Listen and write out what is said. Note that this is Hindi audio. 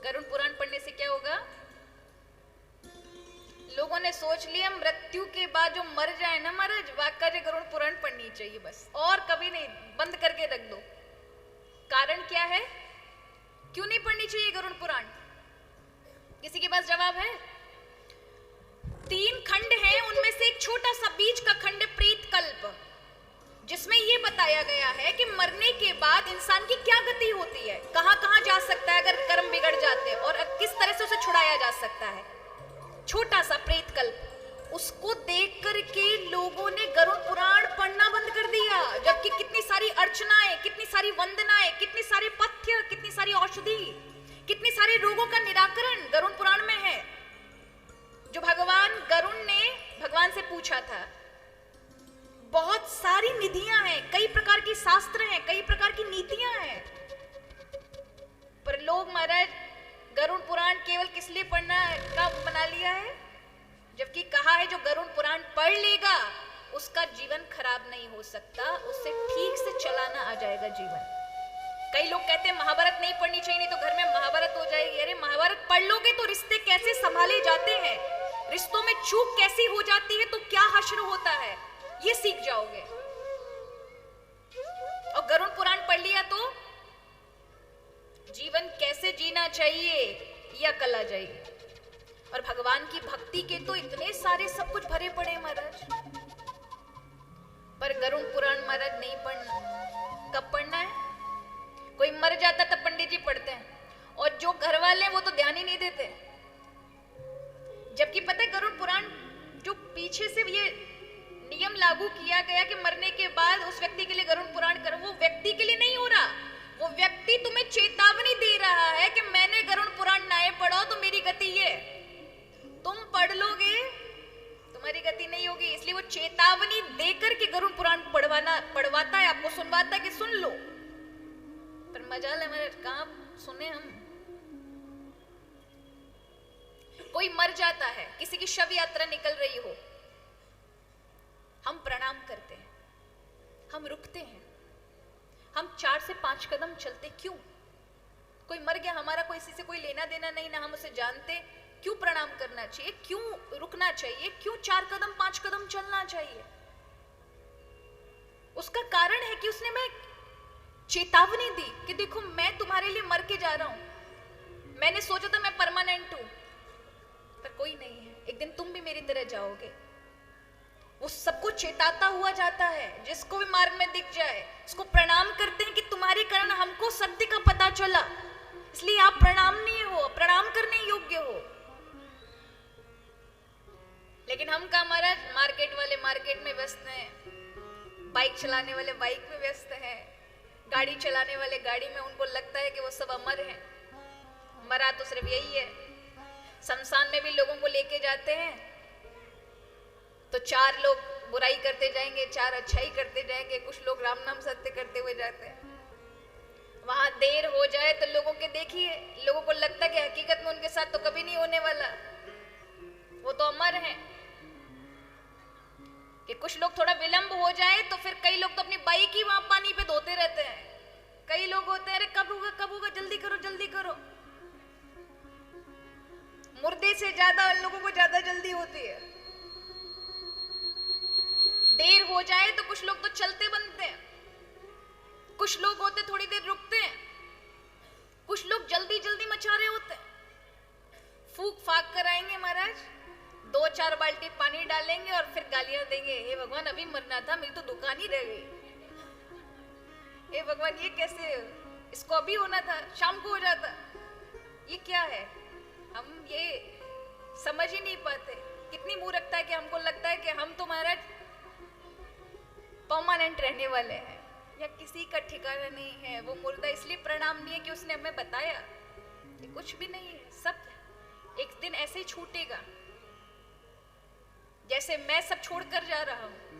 गरुड़ पुराण पढ़ने से क्या होगा? लोगों ने सोच लिया मृत्यु के बाद जो मर जाए ना महाराज, वाकई में गरुड़ पुराण पढ़नी चाहिए बस, और कभी नहीं, बंद करके रख दो। कारण क्या है, क्यों नहीं पढ़नी चाहिए गरुड़ पुराण? किसी के पास जवाब है? 3 खंड हैं, उनमें से एक छोटा सा बीच का खंड है प्रेत कल्प, जिसमें यह बताया गया है कि मरने के बाद इंसान की क्या गति होती है, कहां कहां जा सकता है अगर कर्म बिगड़ जाते हैं, और किस तरह से उसे छुड़ाया जा सकता है। छोटा सा प्रेत कल्प, उसको देख करके लोगों ने गरुड़ पुराण पढ़ना बंद कर दिया, जबकि कितनी सारी अर्चनाएं, कितनी सारी वंदनाएं, कितनी सारे पथ्य, कितनी सारी औषधि, कितनी सारे रोगों का निराकरण गरुड़ पुराण में है। जो भगवान गरुड़ ने भगवान से पूछा था, बहुत सारी निधियां हैं, कई प्रकार की शास्त्र हैं, कई प्रकार की नीतियां हैं, पर लोग महाराज गरुड़ पुराण केवल किस लिए पढ़ना का बना लिया है, जबकि कहा है जो गरुड़ पुराण पढ़ लेगा उसका जीवन खराब नहीं हो सकता, उससे ठीक से चलाना आ जाएगा जीवन। कई लोग कहते हैं महाभारत नहीं पढ़नी चाहिए, नहीं तो घर में महाभारत हो जाएगी। अरे महाभारत पढ़ लोगे तो रिश्ते कैसे संभाले जाते हैं, रिश्तों में चूक कैसी हो जाती है, तो क्या हश्र होता है, ये सीख जाओगे। और गरुड़ पुराण पढ़ लिया तो जीवन कैसे जीना चाहिए यह अकल आ जाएगी। और भगवान की भक्ति के तो इतने सारे सब कुछ भरे पड़े महाराज, पर गरुड़ पुराण महाराज नहीं पढ़ना। कब पढ़ना है? कोई मर जाता तब पंडित जी पढ़ते हैं, और जो घर वाले हैं वो तो ध्यान ही नहीं देते। जबकि पता है गरुड़ पुराण जो पीछे से ये नियम लागू किया गया कि मरने के बाद उस व्यक्ति के लिए गरुड़ पुराण करो, वो व्यक्ति के लिए नहीं हो रहा, वो व्यक्ति तुम्हें चेतावनी दे रहा है कि मैंने गरुड़ पुराण ना पढ़ो तो मेरी गति ये, तुम पढ़ लोगे तुम्हारी गति नहीं होगी। इसलिए वो चेतावनी देकर के गरुड़ पुराण पढ़वाता है, आपको सुनवाता है कि सुन लो, पर मजाल है मेरे कहां सुने हम। कोई मर जाता है, किसी की शव यात्रा निकल रही हो, हम प्रणाम करते हैं, हम रुकते हैं, हम 4 से 5 कदम चलते। क्यों? कोई मर गया, हमारा कोई इसी से कोई लेना देना नहीं, ना हम उसे जानते, क्यों प्रणाम करना चाहिए, क्यों रुकना चाहिए, क्यों 4 कदम 5 कदम चलना चाहिए? उसका कारण है कि उसने मैं चेतावनी दी कि देखो मैं तुम्हारे लिए मर के जा रहा हूं, मैंने सोचा था मैं परमानेंट हूं, पर कोई नहीं है, एक दिन तुम भी मेरी तरह जाओगे। वो सबको चेताता हुआ जाता है, जिसको भी मार्ग में दिख जाए उसको प्रणाम करते हैं कि तुम्हारे कारण हमको सत्य का पता चला, इसलिए आप प्रणामनीय हो, प्रणाम करने योग्य हो। लेकिन हम का महाराज, मार्केट वाले मार्केट में व्यस्त हैं, बाइक चलाने वाले बाइक में व्यस्त हैं, गाड़ी चलाने वाले गाड़ी में, उनको लगता है कि वो सब अमर हैं। मरा तो सिर्फ यही है। शमशान में भी लोगों को लेके जाते हैं तो 4 लोग बुराई करते जाएंगे, 4 अच्छाई करते जाएंगे, कुछ लोग राम नाम सत्य करते हुए जाते हैं। वहां देर हो जाए तो लोगों के देखिए, लोगों को लगता है कि हकीकत में उनके साथ तो कभी नहीं होने वाला, वो तो अमर हैं। कि कुछ लोग थोड़ा विलंब हो जाए तो फिर कई लोग तो अपनी बाइक ही वहां पानी पे धोते रहते हैं। कई लोग होते हैं, अरे कब होगा, जल्दी करो जल्दी करो। मुर्दे से ज्यादा उन लोगों को ज्यादा जल्दी होती है। देर हो जाए तो कुछ लोग तो चलते बनते हैं, कुछ लोग होते थोड़ी देर रुकते हैं, कुछ लोग जल्दी जल्दी मचा रहे होते हैं। फूक फाक कर आएंगे महाराज, 2-4 बाल्टी पानी डालेंगे और फिर गालियां देंगे, हे भगवान अभी मरना था, मेरी तो दुकान ही रह गई, हे भगवान ये कैसे, इसको अभी होना था, शाम को हो जाता। ये क्या है? हम ये समझ ही नहीं पाते। कितनी मूर्खता है कि हमको लगता है कि हम तो महाराज परमानेंट रहने वाले हैं, या किसी का ठिकाना नहीं है। वो मुर्दा इसलिए प्रणाम नहीं है कि उसने हमें बताया कि कुछ भी नहीं है, सब एक दिन ऐसे ही छूटेगा। जैसे मैं सब छोड़कर जा रहा हूं,